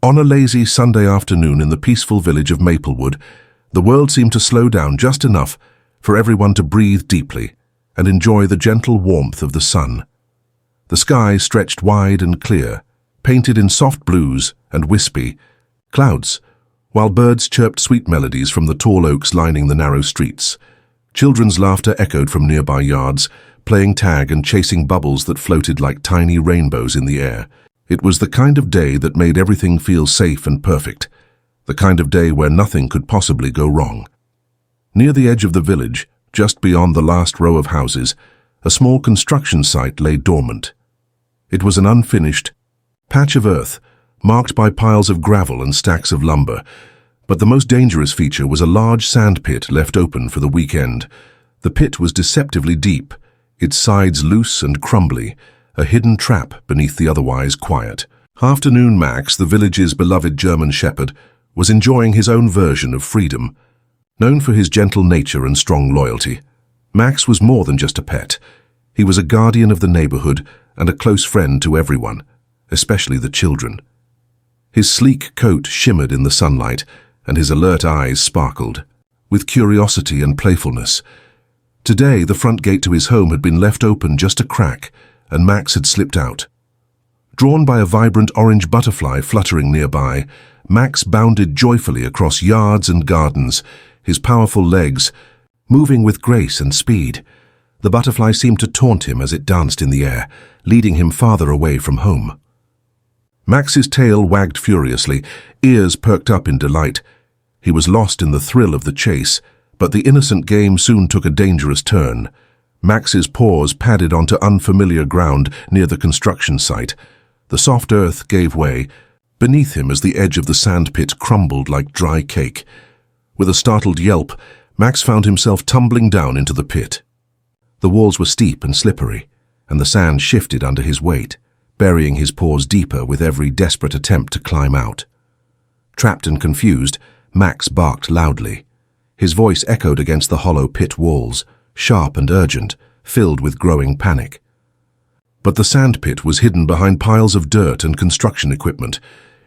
On a lazy Sunday afternoon in the peaceful village of Maplewood, the world seemed to slow down just enough for everyone to breathe deeply and enjoy the gentle warmth of the sun. The sky stretched wide and clear, painted in soft blues and wispy clouds, while birds chirped sweet melodies from the tall oaks lining the narrow streets. Children's laughter echoed from nearby yards, playing tag and chasing bubbles that floated like tiny rainbows in the air. It was the kind of day that made everything feel safe and perfect, the kind of day where nothing could possibly go wrong. Near the edge of the village, just beyond the last row of houses, a small construction site lay dormant. It was an unfinished patch of earth, marked by piles of gravel and stacks of lumber, but the most dangerous feature was a large sand pit left open for the weekend. The pit was deceptively deep, its sides loose and crumbly, a hidden trap beneath the otherwise quiet. Afternoon Max, the village's beloved German shepherd, was enjoying his own version of freedom. Known for his gentle nature and strong loyalty, Max was more than just a pet. He was a guardian of the neighborhood and a close friend to everyone, especially the children. His sleek coat shimmered in the sunlight, and his alert eyes sparkled with curiosity and playfulness. Today, the front gate to his home had been left open just a crack, and Max had slipped out. Drawn by a vibrant orange butterfly fluttering nearby, Max bounded joyfully across yards and gardens, his powerful legs moving with grace and speed. The butterfly seemed to taunt him as it danced in the air, leading him farther away from home. Max's tail wagged furiously, ears perked up in delight. He was lost in the thrill of the chase, but the innocent game soon took a dangerous turn. Max's paws padded onto unfamiliar ground near the construction site. The soft earth gave way beneath him as the edge of the sand pit crumbled like dry cake. With a startled yelp, Max found himself tumbling down into the pit. The walls were steep and slippery, and the sand shifted under his weight, burying his paws deeper with every desperate attempt to climb out. Trapped and confused, Max barked loudly. His voice echoed against the hollow pit walls, sharp and urgent, filled with growing panic. But the sand pit was hidden behind piles of dirt and construction equipment,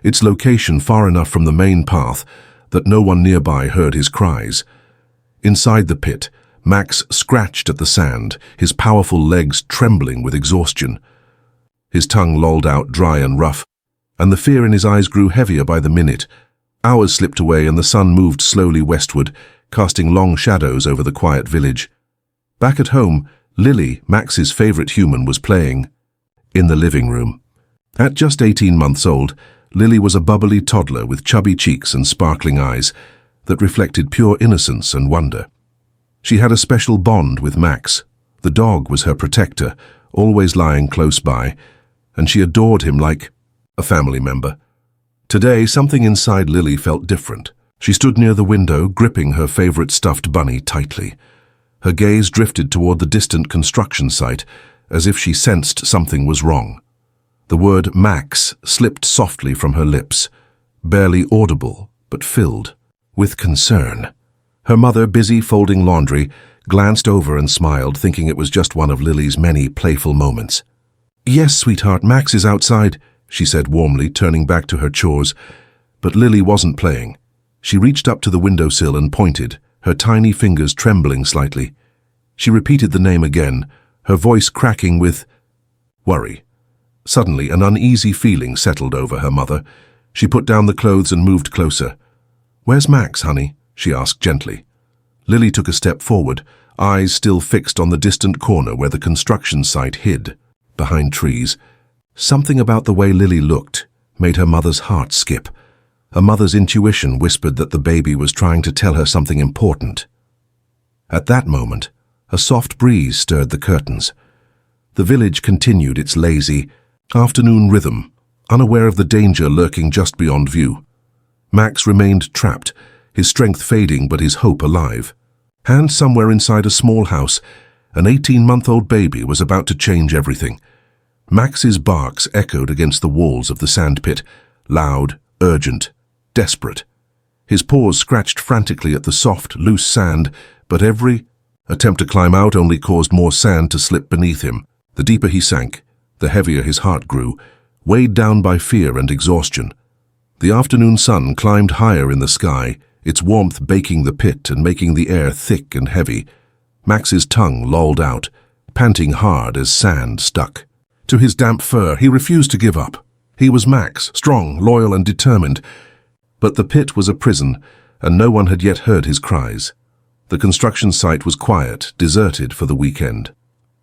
its location far enough from the main path that no one nearby heard his cries. Inside the pit, Max scratched at the sand, his powerful legs trembling with exhaustion. His tongue lolled out dry and rough, and the fear in his eyes grew heavier by the minute. Hours slipped away and the sun moved slowly westward, casting long shadows over the quiet village. Back at home, Lily, Max's favorite human, was playing in the living room. At just 18 months old, Lily was a bubbly toddler with chubby cheeks and sparkling eyes that reflected pure innocence and wonder. She had a special bond with Max. The dog was her protector, always lying close by, and she adored him like a family member. Today, something inside Lily felt different. She stood near the window, gripping her favorite stuffed bunny tightly. Her gaze drifted toward the distant construction site, as if she sensed something was wrong. The word Max slipped softly from her lips, barely audible, but filled with concern. Her mother, busy folding laundry, glanced over and smiled, thinking it was just one of Lily's many playful moments. "Yes, sweetheart, Max is outside," she said warmly, turning back to her chores. But Lily wasn't playing. She reached up to the windowsill and pointed, her tiny fingers trembling slightly. She repeated the name again, her voice cracking with worry. Suddenly, an uneasy feeling settled over her mother. She put down the clothes and moved closer. "Where's Max, honey?" she asked gently. Lily took a step forward, eyes still fixed on the distant corner where the construction site hid behind trees. Something about the way Lily looked made her mother's heart skip. A mother's intuition whispered that the baby was trying to tell her something important. At that moment, a soft breeze stirred the curtains. The village continued its lazy, afternoon rhythm, unaware of the danger lurking just beyond view. Max remained trapped, his strength fading but his hope alive. And somewhere inside a small house, an 18-month-old baby was about to change everything. Max's barks echoed against the walls of the sandpit, loud, urgent, desperate. His paws scratched frantically at the soft, loose sand, but every attempt to climb out only caused more sand to slip beneath him. The deeper he sank, the heavier his heart grew, weighed down by fear and exhaustion. The afternoon sun climbed higher in the sky, its warmth baking the pit and making the air thick and heavy. Max's tongue lolled out, panting hard as sand stuck. To his damp fur, he refused to give up. He was Max, strong, loyal and determined. But the pit was a prison, and no one had yet heard his cries. The construction site was quiet, deserted for the weekend.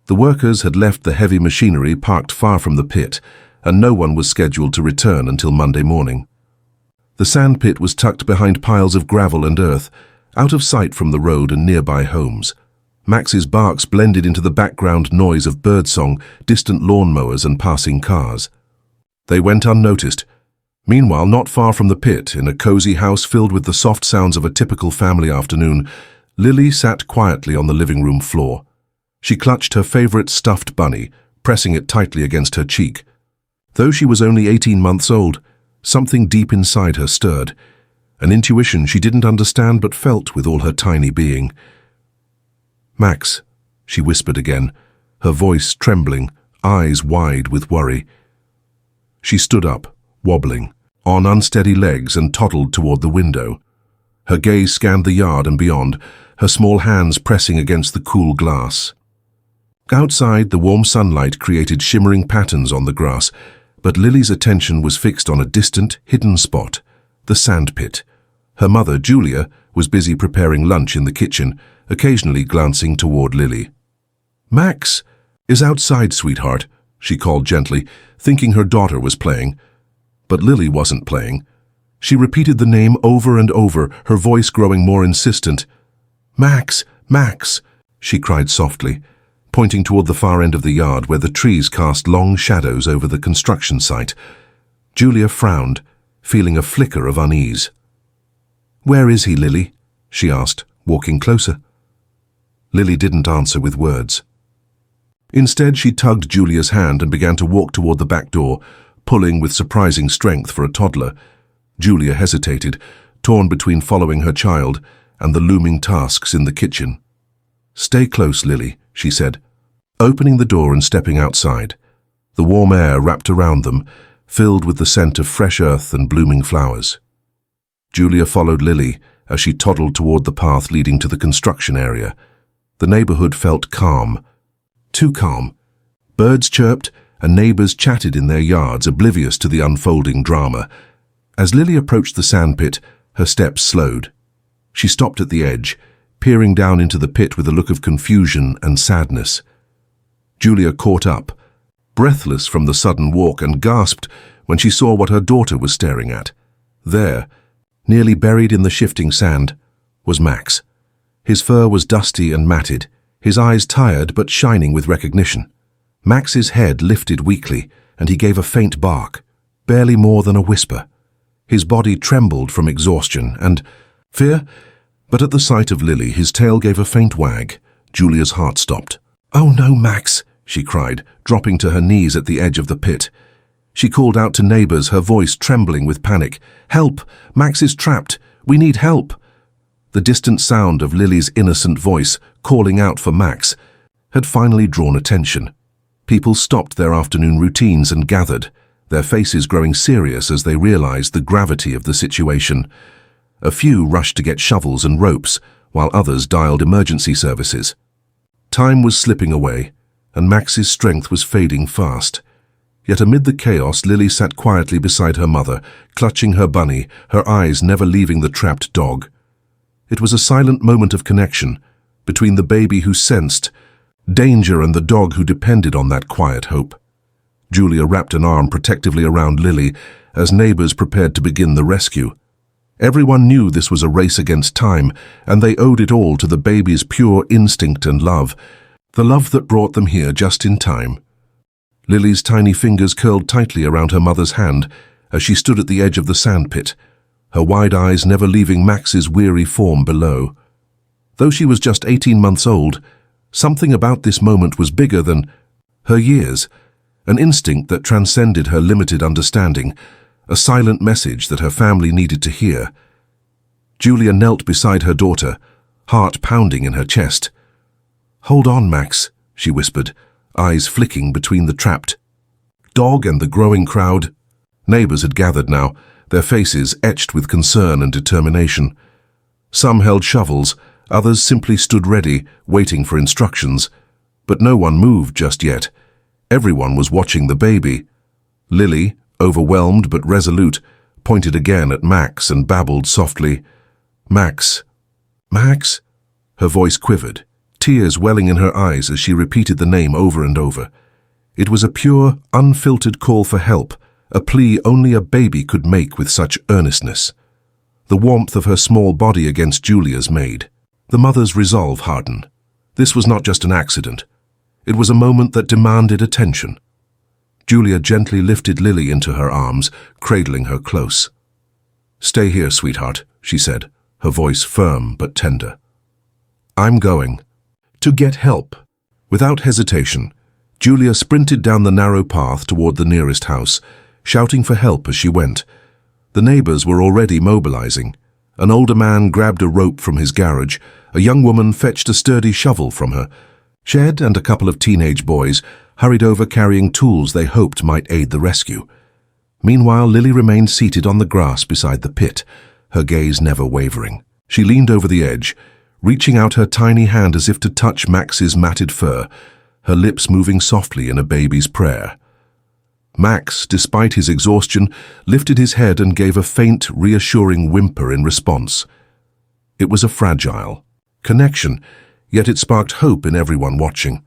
The workers had left the heavy machinery parked far from the pit, and no one was scheduled to return until Monday morning. The sand pit was tucked behind piles of gravel and earth, out of sight from the road and nearby homes. Max's barks blended into the background noise of birdsong, distant lawnmowers and passing cars. They went unnoticed. Meanwhile, not far from the pit, in a cozy house filled with the soft sounds of a typical family afternoon, Lily sat quietly on the living room floor. She clutched her favorite stuffed bunny, pressing it tightly against her cheek. Though she was only 18 months old, something deep inside her stirred, an intuition she didn't understand but felt with all her tiny being. "Max," she whispered again, her voice trembling, eyes wide with worry. She stood up, wobbling, on unsteady legs and toddled toward the window. Her gaze scanned the yard and beyond, her small hands pressing against the cool glass. Outside, the warm sunlight created shimmering patterns on the grass, but Lily's attention was fixed on a distant, hidden spot, the sandpit. Her mother, Julia, was busy preparing lunch in the kitchen, occasionally glancing toward Lily. "Max is outside, sweetheart," she called gently, thinking her daughter was playing. But Lily wasn't playing. She repeated the name over and over, her voice growing more insistent. "Max, Max," she cried softly, pointing toward the far end of the yard where the trees cast long shadows over the construction site. Julia frowned, feeling a flicker of unease. "Where is he, Lily?" she asked, walking closer. Lily didn't answer with words. Instead, she tugged Julia's hand and began to walk toward the back door, pulling with surprising strength for a toddler. Julia hesitated, torn between following her child and the looming tasks in the kitchen. "Stay close, Lily," she said, opening the door and stepping outside. The warm air wrapped around them, filled with the scent of fresh earth and blooming flowers. Julia followed Lily as she toddled toward the path leading to the construction area. The neighborhood felt calm. Too calm. Birds chirped and neighbors chatted in their yards, oblivious to the unfolding drama. As Lily approached the sandpit, her steps slowed. She stopped at the edge, peering down into the pit with a look of confusion and sadness. Julia caught up, breathless from the sudden walk, and gasped when she saw what her daughter was staring at. There, nearly buried in the shifting sand, was Max. His fur was dusty and matted, his eyes tired but shining with recognition. Max's head lifted weakly, and he gave a faint bark, barely more than a whisper. His body trembled from exhaustion and fear, but at the sight of Lily, his tail gave a faint wag. Julia's heart stopped. "Oh no, Max," she cried, dropping to her knees at the edge of the pit. She called out to neighbors, her voice trembling with panic. "Help! Max is trapped! We need help!" The distant sound of Lily's innocent voice, calling out for Max, had finally drawn attention. People stopped their afternoon routines and gathered, their faces growing serious as they realized the gravity of the situation. A few rushed to get shovels and ropes, while others dialed emergency services. Time was slipping away, and Max's strength was fading fast. Yet amid the chaos, Lily sat quietly beside her mother, clutching her bunny, her eyes never leaving the trapped dog. It was a silent moment of connection between the baby who sensed danger and the dog who depended on that quiet hope. Julia wrapped an arm protectively around Lily as neighbors prepared to begin the rescue. Everyone knew this was a race against time, and they owed it all to the baby's pure instinct and love, the love that brought them here just in time. Lily's tiny fingers curled tightly around her mother's hand as she stood at the edge of the sandpit, her wide eyes never leaving Max's weary form below. Though she was just 18 months old, something about this moment was bigger than her years, an instinct that transcended her limited understanding, a silent message that her family needed to hear. Julia knelt beside her daughter, heart pounding in her chest. "Hold on, Max," she whispered, eyes flicking between the trapped dog and the growing crowd. Neighbors had gathered now, their faces etched with concern and determination. Some held shovels, others simply stood ready, waiting for instructions. But no one moved just yet. Everyone was watching the baby. Lily, overwhelmed but resolute, pointed again at Max and babbled softly, "Max, Max?" Her voice quivered, tears welling in her eyes as she repeated the name over and over. It was a pure, unfiltered call for help, a plea only a baby could make with such earnestness. The warmth of her small body against Julia's made the mother's resolve harden. This was not just an accident. It was a moment that demanded attention. Julia gently lifted Lily into her arms, cradling her close. "Stay here, sweetheart," she said, her voice firm but tender. "I'm going to get help." Without hesitation, Julia sprinted down the narrow path toward the nearest house, shouting for help as she went. The neighbors were already mobilizing. An older man grabbed a rope from his garage. A young woman fetched a sturdy shovel from her. Jed and a couple of teenage boys hurried over carrying tools they hoped might aid the rescue. Meanwhile, Lily remained seated on the grass beside the pit, her gaze never wavering. She leaned over the edge, reaching out her tiny hand as if to touch Max's matted fur, her lips moving softly in a baby's prayer. Max, despite his exhaustion, lifted his head and gave a faint, reassuring whimper in response. It was a fragile connection, yet it sparked hope in everyone watching.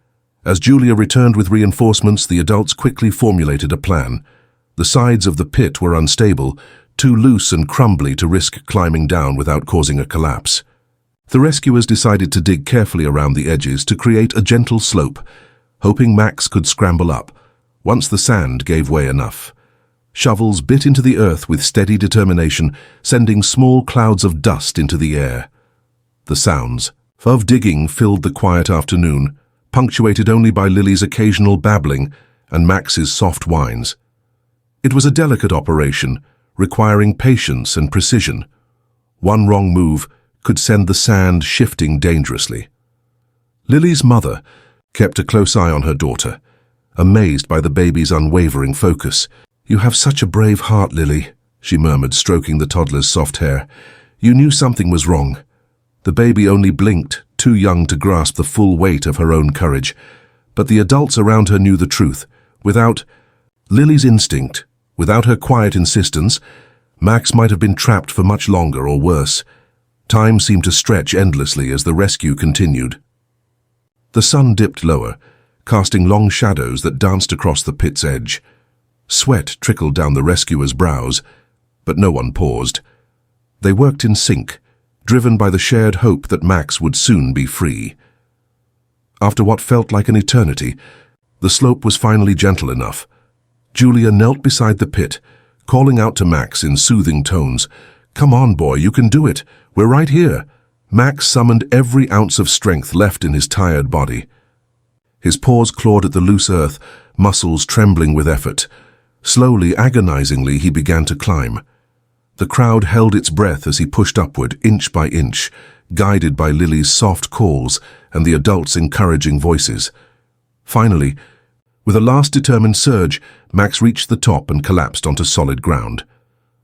As Julia returned with reinforcements, the adults quickly formulated a plan. The sides of the pit were unstable, too loose and crumbly to risk climbing down without causing a collapse. The rescuers decided to dig carefully around the edges to create a gentle slope, hoping Max could scramble up, once the sand gave way enough. Shovels bit into the earth with steady determination, sending small clouds of dust into the air. The sounds of digging filled the quiet afternoon, punctuated only by Lily's occasional babbling and Max's soft whines. It was a delicate operation, requiring patience and precision. One wrong move could send the sand shifting dangerously. Lily's mother kept a close eye on her daughter, amazed by the baby's unwavering focus. "You have such a brave heart, Lily," she murmured, stroking the toddler's soft hair. "You knew something was wrong." The baby only blinked, too young to grasp the full weight of her own courage. But the adults around her knew the truth. Without Lily's instinct, without her quiet insistence, Max might have been trapped for much longer or worse. Time seemed to stretch endlessly as the rescue continued. The sun dipped lower, casting long shadows that danced across the pit's edge. Sweat trickled down the rescuers' brows, but no one paused. They worked in sync, driven by the shared hope that Max would soon be free. After what felt like an eternity, the slope was finally gentle enough. Julia knelt beside the pit, calling out to Max in soothing tones, "Come on, boy, you can do it. We're right here." Max summoned every ounce of strength left in his tired body. His paws clawed at the loose earth, muscles trembling with effort. Slowly, agonizingly, he began to climb. The crowd held its breath as he pushed upward, inch by inch, guided by Lily's soft calls and the adults' encouraging voices. Finally, with a last determined surge, Max reached the top and collapsed onto solid ground.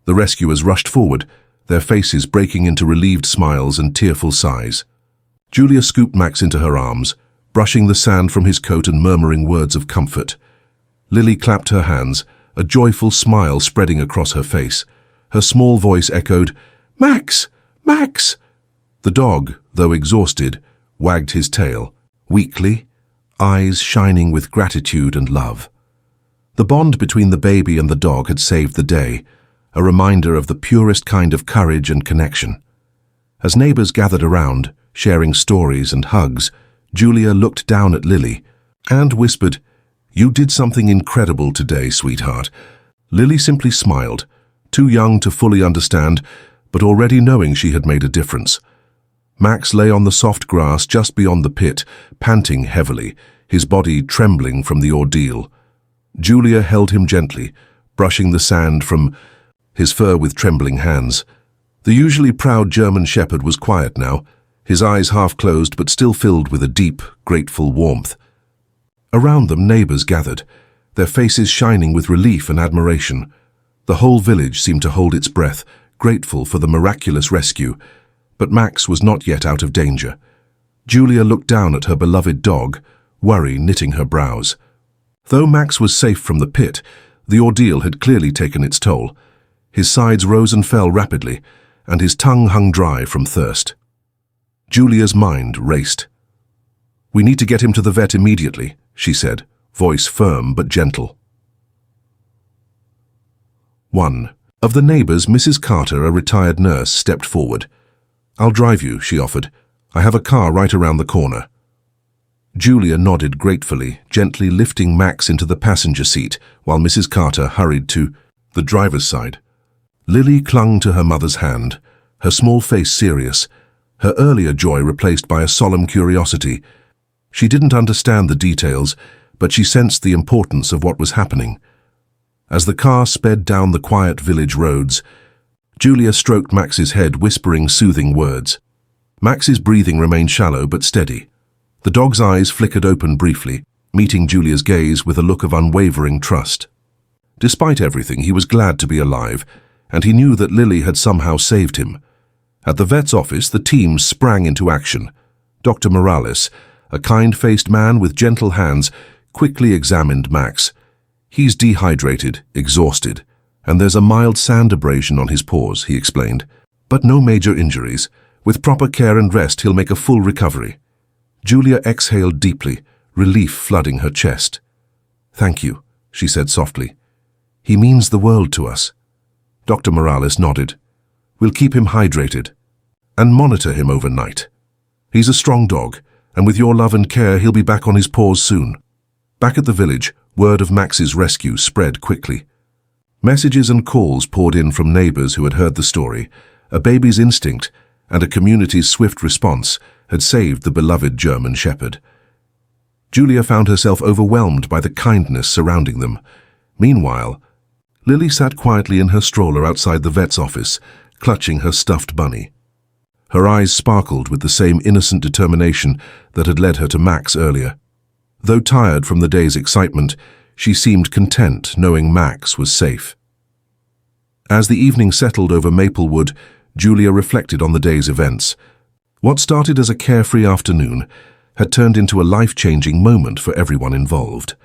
The rescuers rushed forward, their faces breaking into relieved smiles and tearful sighs. Julia scooped Max into her arms, brushing the sand from his coat and murmuring words of comfort. Lily clapped her hands, a joyful smile spreading across her face. Her small voice echoed, "Max! Max!" The dog, though exhausted, wagged his tail, weakly, eyes shining with gratitude and love. The bond between the baby and the dog had saved the day, a reminder of the purest kind of courage and connection. As neighbors gathered around, sharing stories and hugs, Julia looked down at Lily and whispered, "You did something incredible today, sweetheart." Lily simply smiled, too young to fully understand, but already knowing she had made a difference. Max lay on the soft grass just beyond the pit, panting heavily, his body trembling from the ordeal. Julia held him gently, brushing the sand from his fur with trembling hands. The usually proud German shepherd was quiet now, his eyes half closed but still filled with a deep, grateful warmth. Around them, neighbors gathered, their faces shining with relief and admiration. The whole village seemed to hold its breath, grateful for the miraculous rescue, but Max was not yet out of danger. Julia looked down at her beloved dog, worry knitting her brows. Though Max was safe from the pit, the ordeal had clearly taken its toll. His sides rose and fell rapidly, and his tongue hung dry from thirst. Julia's mind raced. "We need to get him to the vet immediately," she said, voice firm but gentle. 1. Of the neighbors, Mrs. Carter, a retired nurse, stepped forward. "I'll drive you," she offered. "I have a car right around the corner." Julia nodded gratefully, gently lifting Max into the passenger seat while Mrs. Carter hurried to the driver's side. Lily clung to her mother's hand, her small face serious, her earlier joy replaced by a solemn curiosity. She didn't understand the details, but she sensed the importance of what was happening. As the car sped down the quiet village roads, Julia stroked Max's head, whispering soothing words. Max's breathing remained shallow but steady. The dog's eyes flickered open briefly, meeting Julia's gaze with a look of unwavering trust. Despite everything, he was glad to be alive, and he knew that Lily had somehow saved him. At the vet's office, the team sprang into action. Dr. Morales, a kind-faced man with gentle hands, quickly examined Max. "He's dehydrated, exhausted, and there's a mild sand abrasion on his paws," he explained. "But no major injuries. With proper care and rest, he'll make a full recovery." Julia exhaled deeply, relief flooding her chest. "Thank you," she said softly. "He means the world to us." Dr. Morales nodded. "We'll keep him hydrated and monitor him overnight. He's a strong dog, and with your love and care, he'll be back on his paws soon." Back at the village, word of Max's rescue spread quickly. Messages and calls poured in from neighbors who had heard the story. A baby's instinct and a community's swift response had saved the beloved German shepherd. Julia found herself overwhelmed by the kindness surrounding them. Meanwhile, Lily sat quietly in her stroller outside the vet's office, clutching her stuffed bunny. Her eyes sparkled with the same innocent determination that had led her to Max earlier. Though tired from the day's excitement, she seemed content knowing Max was safe. As the evening settled over Maplewood, Julia reflected on the day's events. What started as a carefree afternoon had turned into a life-changing moment for everyone involved.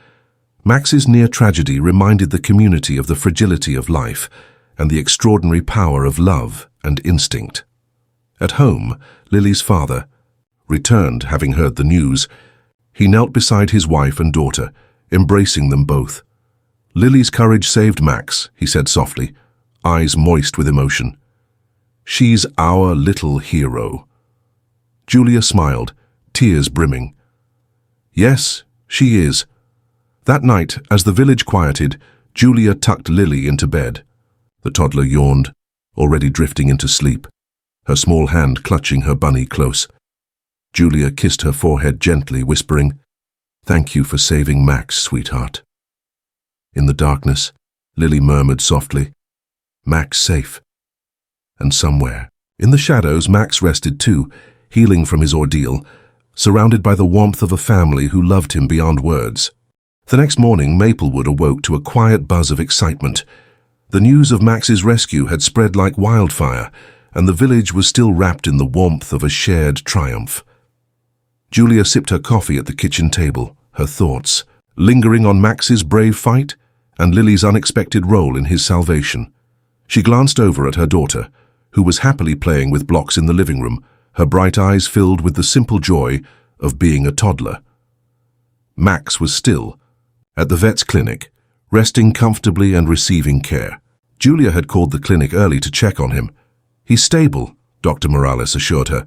Max's near tragedy reminded the community of the fragility of life and the extraordinary power of love and instinct. At home, Lily's father returned, having heard the news. He knelt beside his wife and daughter, embracing them both. "Lily's courage saved Max," he said softly, eyes moist with emotion. "She's our little hero." Julia smiled, tears brimming. "Yes, she is." That night, as the village quieted, Julia tucked Lily into bed. The toddler yawned, already drifting into sleep, her small hand clutching her bunny close. Julia kissed her forehead gently, whispering, "Thank you for saving Max, sweetheart." In the darkness, Lily murmured softly, "Max safe." And somewhere, in the shadows, Max rested too, healing from his ordeal, surrounded by the warmth of a family who loved him beyond words. The next morning, Maplewood awoke to a quiet buzz of excitement. The news of Max's rescue had spread like wildfire, and the village was still wrapped in the warmth of a shared triumph. Julia sipped her coffee at the kitchen table, her thoughts lingering on Max's brave fight and Lily's unexpected role in his salvation. She glanced over at her daughter, who was happily playing with blocks in the living room, her bright eyes filled with the simple joy of being a toddler. Max was still at the vet's clinic, resting comfortably and receiving care. Julia had called the clinic early to check on him. "He's stable," Dr. Morales assured her.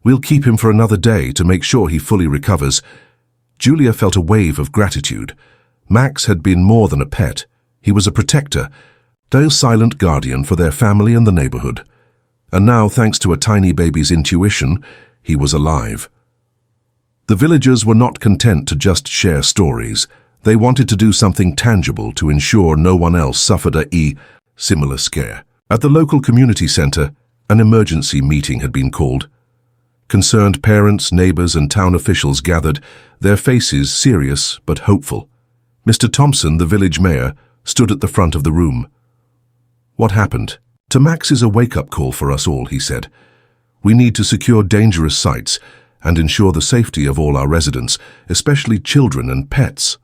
"We'll keep him for another day to make sure he fully recovers." Julia felt a wave of gratitude. Max had been more than a pet. He was a protector, a silent guardian for their family and the neighborhood. And now, thanks to a tiny baby's intuition, he was alive. The villagers were not content to just share stories. They wanted to do something tangible to ensure no one else suffered a similar scare. At the local community center, an emergency meeting had been called. Concerned parents, neighbors, and town officials gathered, their faces serious but hopeful. Mr. Thompson, the village mayor, stood at the front of the room. "What happened?" "To Max is a wake-up call for us all," he said. "We need to secure dangerous sites and ensure the safety of all our residents, especially children and pets."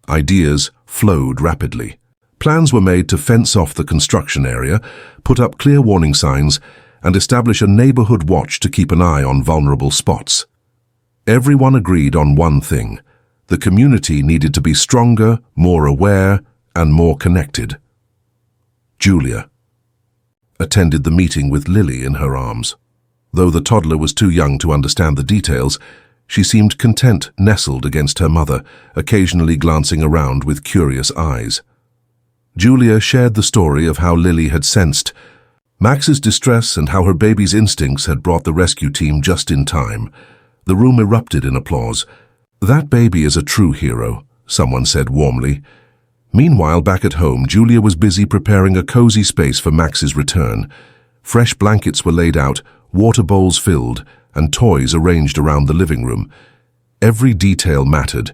Ideas flowed rapidly. Plans were made to fence off the construction area, put up clear warning signs, and establish a neighborhood watch to keep an eye on vulnerable spots. Everyone agreed on one thing: the community needed to be stronger, more aware, and more connected. Julia attended the meeting with Lily in her arms. Though the toddler was too young to understand the details, she seemed content nestled against her mother, occasionally glancing around with curious eyes. Julia shared the story of how Lily had sensed Max's distress and how her baby's instincts had brought the rescue team just in time. The room erupted in applause. "That baby is a true hero," someone said warmly. Meanwhile, back at home, Julia was busy preparing a cozy space for Max's return. Fresh blankets were laid out, water bowls filled, and toys arranged around the living room. Every detail mattered.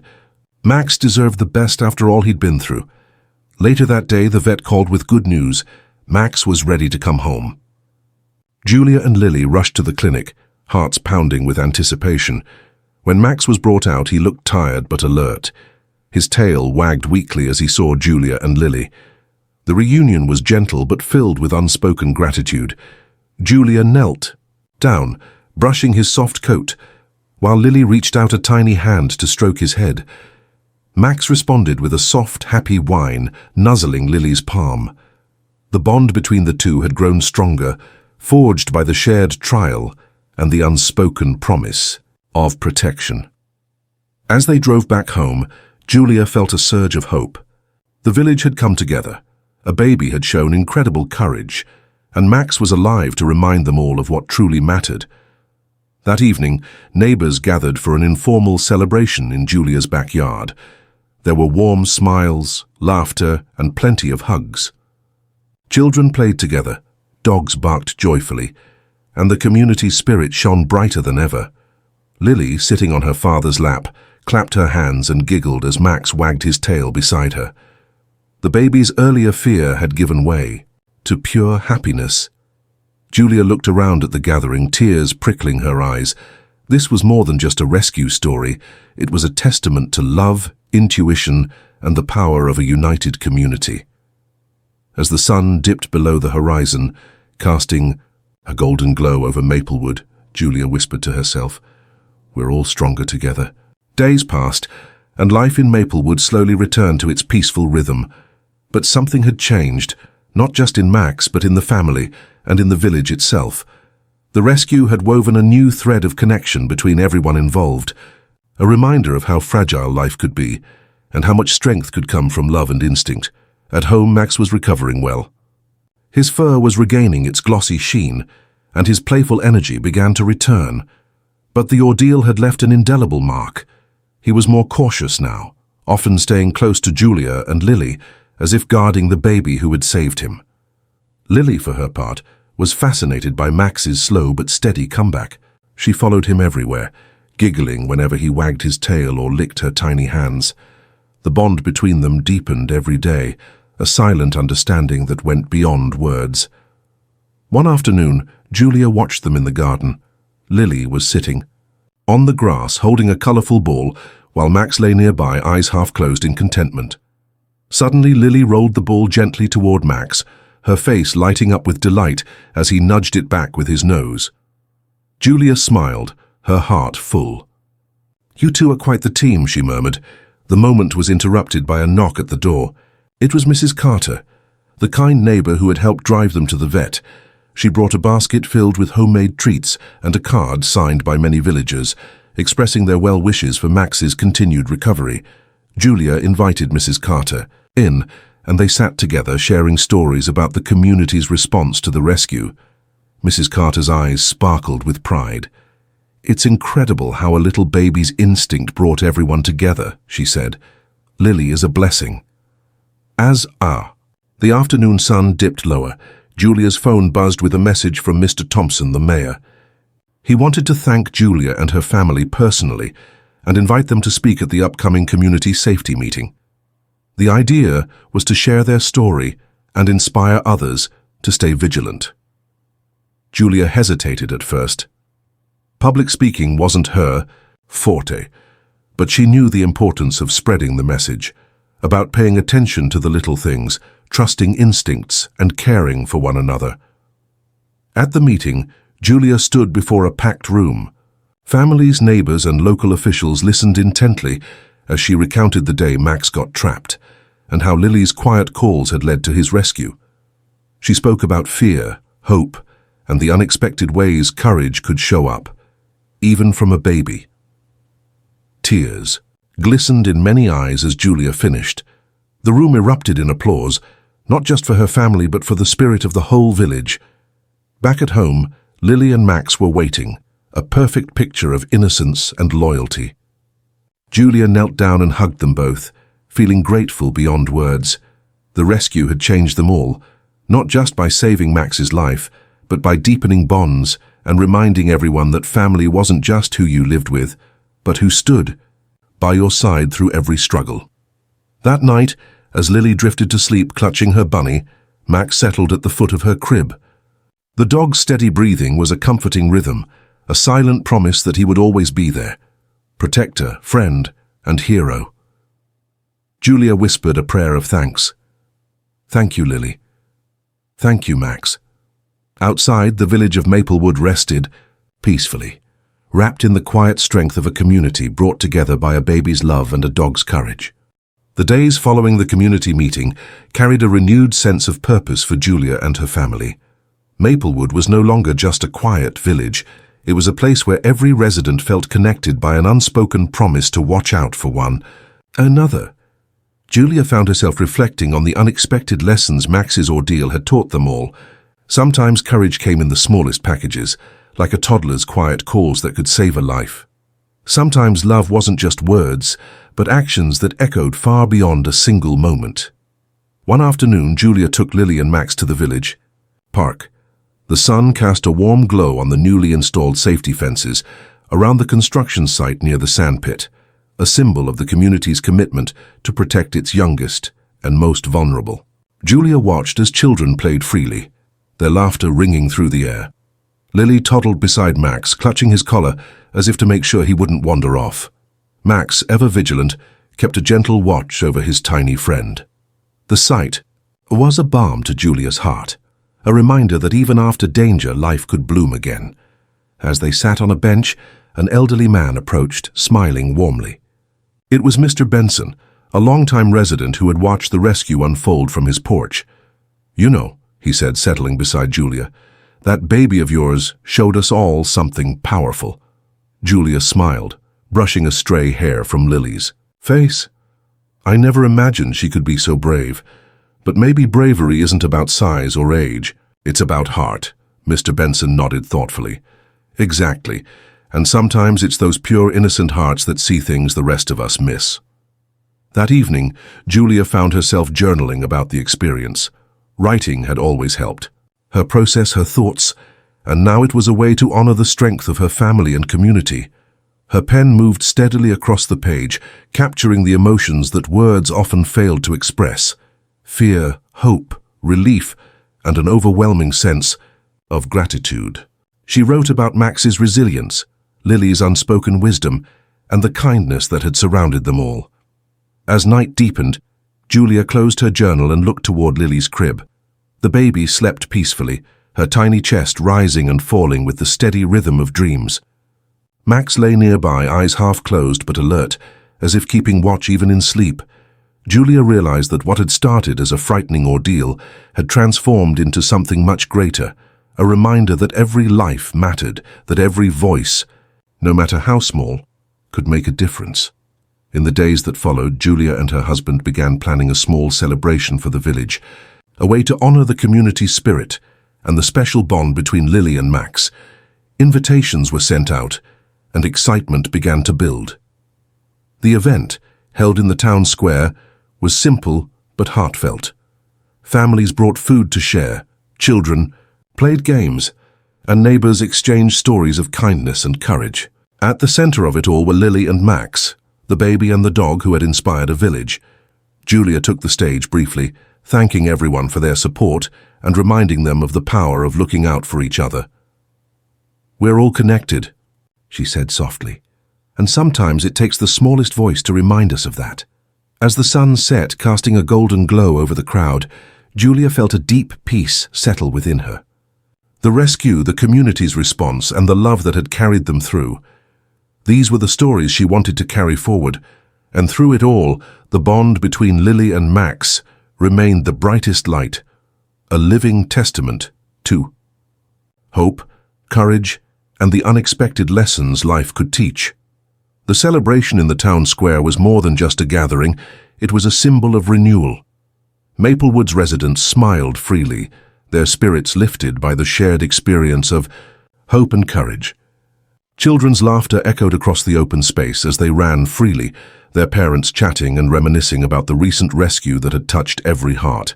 Max deserved the best after all he'd been through. Later that day, the vet called with good news. Max was ready to come home. Julia and Lily rushed to the clinic, hearts pounding with anticipation. When Max was brought out, he looked tired but alert. His tail wagged weakly as he saw Julia and Lily. The reunion was gentle but filled with unspoken gratitude. Julia knelt down, brushing his soft coat, while Lily reached out a tiny hand to stroke his head. Max responded with a soft, happy whine, nuzzling Lily's palm. The bond between the two had grown stronger, forged by the shared trial and the unspoken promise of protection. As they drove back home, Julia felt a surge of hope. The village had come together. A baby had shown incredible courage, and Max was alive to remind them all of what truly mattered. That evening, neighbors gathered for an informal celebration in Julia's backyard. There were warm smiles, laughter, and plenty of hugs. Children played together, dogs barked joyfully, and the community spirit shone brighter than ever. Lily, sitting on her father's lap, clapped her hands and giggled as Max wagged his tail beside her. The baby's earlier fear had given way to pure happiness. Julia looked around at the gathering, tears prickling her eyes. This was more than just a rescue story. It was a testament to love, intuition, and the power of a united community. As the sun dipped below the horizon, casting a golden glow over Maplewood, Julia whispered to herself, "We're all stronger together." Days passed, and life in Maplewood slowly returned to its peaceful rhythm. But something had changed, not just in Max, but in the family and in the village itself. The rescue had woven a new thread of connection between everyone involved, a reminder of how fragile life could be, and how much strength could come from love and instinct. At home, Max was recovering well. His fur was regaining its glossy sheen, and his playful energy began to return. But the ordeal had left an indelible mark. He was more cautious now, often staying close to Julia and Lily, as if guarding the baby who had saved him. Lily, for her part, was fascinated by Max's slow but steady comeback. She followed him everywhere, giggling whenever he wagged his tail or licked her tiny hands. The bond between them deepened every day, a silent understanding that went beyond words. One afternoon, Julia watched them in the garden. Lily was sitting on the grass, holding a colorful ball, while Max lay nearby, eyes half closed in contentment. Suddenly, Lily rolled the ball gently toward Max, her face lighting up with delight as he nudged it back with his nose. Julia smiled, her heart full. "You two are quite the team," she murmured. The moment was interrupted by a knock at the door. It was Mrs. Carter, the kind neighbor who had helped drive them to the vet. She brought a basket filled with homemade treats and a card signed by many villagers, expressing their well wishes for Max's continued recovery. Julia invited Mrs. Carter in, and they sat together sharing stories about the community's response to the rescue. Mrs. Carter's eyes sparkled with pride. "It's incredible how a little baby's instinct brought everyone together," she said. "Lily is a blessing." The afternoon sun dipped lower. Julia's phone buzzed with a message from Mr. Thompson, the mayor. He wanted to thank Julia and her family personally and invite them to speak at the upcoming community safety meeting. The idea was to share their story and inspire others to stay vigilant. Julia hesitated at first. Public speaking wasn't her forte, but she knew the importance of spreading the message, about paying attention to the little things, trusting instincts, and caring for one another. At the meeting, Julia stood before a packed room. Families, neighbors, and local officials listened intently as she recounted the day Max got trapped, and how Lily's quiet calls had led to his rescue. She spoke about fear, hope, and the unexpected ways courage could show up, even from a baby. Tears glistened in many eyes as Julia finished. The room erupted in applause, not just for her family but for the spirit of the whole village. Back at home, Lily and Max were waiting, a perfect picture of innocence and loyalty. Julia knelt down and hugged them both, feeling grateful beyond words. The rescue had changed them all, not just by saving Max's life, but by deepening bonds and reminding everyone that family wasn't just who you lived with, but who stood by your side through every struggle. That night, as Lily drifted to sleep clutching her bunny, Max settled at the foot of her crib. The dog's steady breathing was a comforting rhythm, a silent promise that he would always be there, protector, friend, and hero. Julia whispered a prayer of thanks. "Thank you, Lily. Thank you, Max." Outside, the village of Maplewood rested peacefully, wrapped in the quiet strength of a community brought together by a baby's love and a dog's courage. The days following the community meeting carried a renewed sense of purpose for Julia and her family. Maplewood was no longer just a quiet village. It was a place where every resident felt connected by an unspoken promise to watch out for one another. Julia found herself reflecting on the unexpected lessons Max's ordeal had taught them all. Sometimes courage came in the smallest packages, like a toddler's quiet calls that could save a life. Sometimes love wasn't just words, but actions that echoed far beyond a single moment. One afternoon, Julia took Lily and Max to the village park. The sun cast a warm glow on the newly installed safety fences around the construction site near the sandpit, a symbol of the community's commitment to protect its youngest and most vulnerable. Julia watched as children played freely, their laughter ringing through the air. Lily toddled beside Max, clutching his collar as if to make sure he wouldn't wander off. Max, ever vigilant, kept a gentle watch over his tiny friend. The sight was a balm to Julia's heart, a reminder that even after danger, life could bloom again. As they sat on a bench, an elderly man approached, smiling warmly. It was Mr. Benson, a longtime resident who had watched the rescue unfold from his porch. "You know," he said, settling beside Julia, "that baby of yours showed us all something powerful." Julia smiled, brushing a stray hair from Lily's face. "I never imagined she could be so brave. But maybe bravery isn't about size or age. It's about heart." Mr. Benson nodded thoughtfully. "Exactly. And sometimes it's those pure, innocent hearts that see things the rest of us miss." That evening, Julia found herself journaling about the experience. Writing had always helped. Her process, her thoughts, and now it was a way to honor the strength of her family and community. Her pen moved steadily across the page, capturing the emotions that words often failed to express: fear, hope, relief, and an overwhelming sense of gratitude. She wrote about Max's resilience, Lily's unspoken wisdom, and the kindness that had surrounded them all. As night deepened, Julia closed her journal and looked toward Lily's crib. The baby slept peacefully, her tiny chest rising and falling with the steady rhythm of dreams. Max lay nearby, eyes half closed but alert, as if keeping watch even in sleep. Julia realized that what had started as a frightening ordeal had transformed into something much greater, a reminder that every life mattered, that every voice, no matter how small, could make a difference. In the days that followed, Julia and her husband began planning a small celebration for the village, a way to honor the community's spirit and the special bond between Lily and Max. Invitations were sent out, and excitement began to build. The event, held in the town square, was simple but heartfelt. Families brought food to share, children played games, and neighbors exchanged stories of kindness and courage. At the center of it all were Lily and Max, the baby and the dog who had inspired a village. Julia took the stage briefly, thanking everyone for their support and reminding them of the power of looking out for each other. "We're all connected," she said softly, "and sometimes it takes the smallest voice to remind us of that." As the sun set, casting a golden glow over the crowd, Julia felt a deep peace settle within her. The rescue, the community's response, and the love that had carried them through. These were the stories she wanted to carry forward, and through it all, the bond between Lily and Max remained the brightest light, a living testament to hope, courage, and the unexpected lessons life could teach. The celebration in the town square was more than just a gathering, it was a symbol of renewal. Maplewood's residents smiled freely, their spirits lifted by the shared experience of hope and courage. Children's laughter echoed across the open space as they ran freely, their parents chatting and reminiscing about the recent rescue that had touched every heart.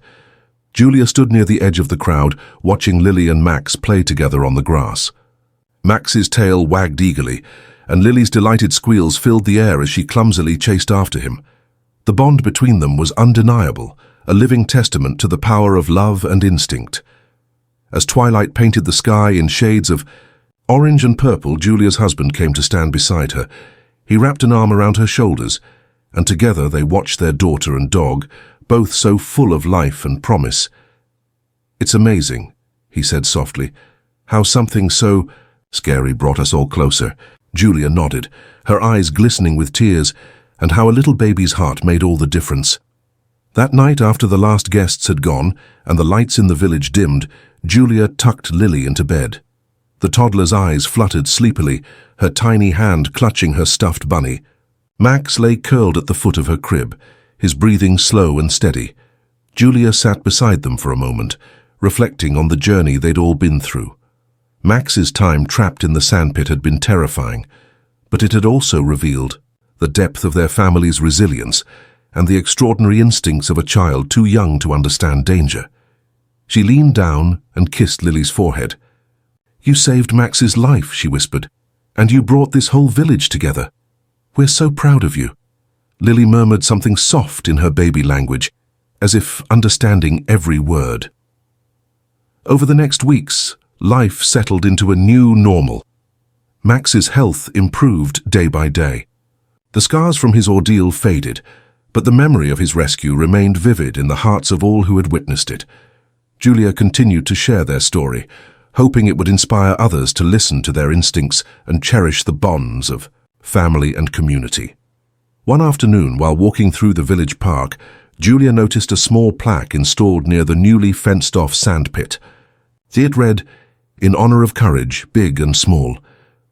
Julia stood near the edge of the crowd, watching Lily and Max play together on the grass. Max's tail wagged eagerly, and Lily's delighted squeals filled the air as she clumsily chased after him. The bond between them was undeniable, a living testament to the power of love and instinct. As twilight painted the sky in shades of orange and purple, Julia's husband came to stand beside her. He wrapped an arm around her shoulders, and together they watched their daughter and dog, both so full of life and promise. "It's amazing," he said softly, "how something so scary brought us all closer." Julia nodded, her eyes glistening with tears, and how a little baby's heart made all the difference. That night, after the last guests had gone and the lights in the village dimmed, Julia tucked Lily into bed. The toddler's eyes fluttered sleepily, her tiny hand clutching her stuffed bunny. Max lay curled at the foot of her crib, his breathing slow and steady. Julia sat beside them for a moment, reflecting on the journey they'd all been through. Max's time trapped in the sandpit had been terrifying, but it had also revealed the depth of their family's resilience and the extraordinary instincts of a child too young to understand danger. She leaned down and kissed Lily's forehead. "You saved Max's life," she whispered, "and you brought this whole village together. We're so proud of you." Lily murmured something soft in her baby language, as if understanding every word. Over the next weeks, life settled into a new normal. Max's health improved day by day. The scars from his ordeal faded, but the memory of his rescue remained vivid in the hearts of all who had witnessed it. Julia continued to share their story, hoping it would inspire others to listen to their instincts and cherish the bonds of family and community. One afternoon, while walking through the village park, Julia noticed a small plaque installed near the newly fenced-off sandpit. It read, "In honor of courage, big and small,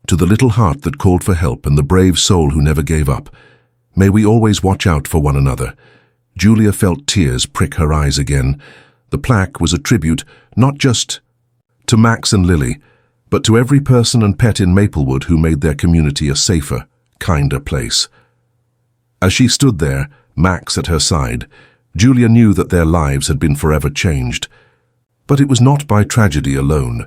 to the little heart that called for help and the brave soul who never gave up, may we always watch out for one another." Julia felt tears prick her eyes again. The plaque was a tribute not just to Max and Lily, but to every person and pet in Maplewood who made their community a safer, kinder place. As she stood there, Max at her side, Julia knew that their lives had been forever changed. But it was not by tragedy alone.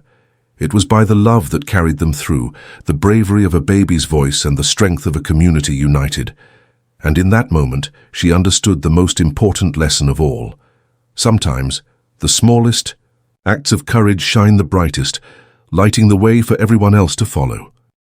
It was by the love that carried them through, the bravery of a baby's voice and the strength of a community united. And in that moment, she understood the most important lesson of all. Sometimes, the smallest acts of courage shine the brightest, lighting the way for everyone else to follow.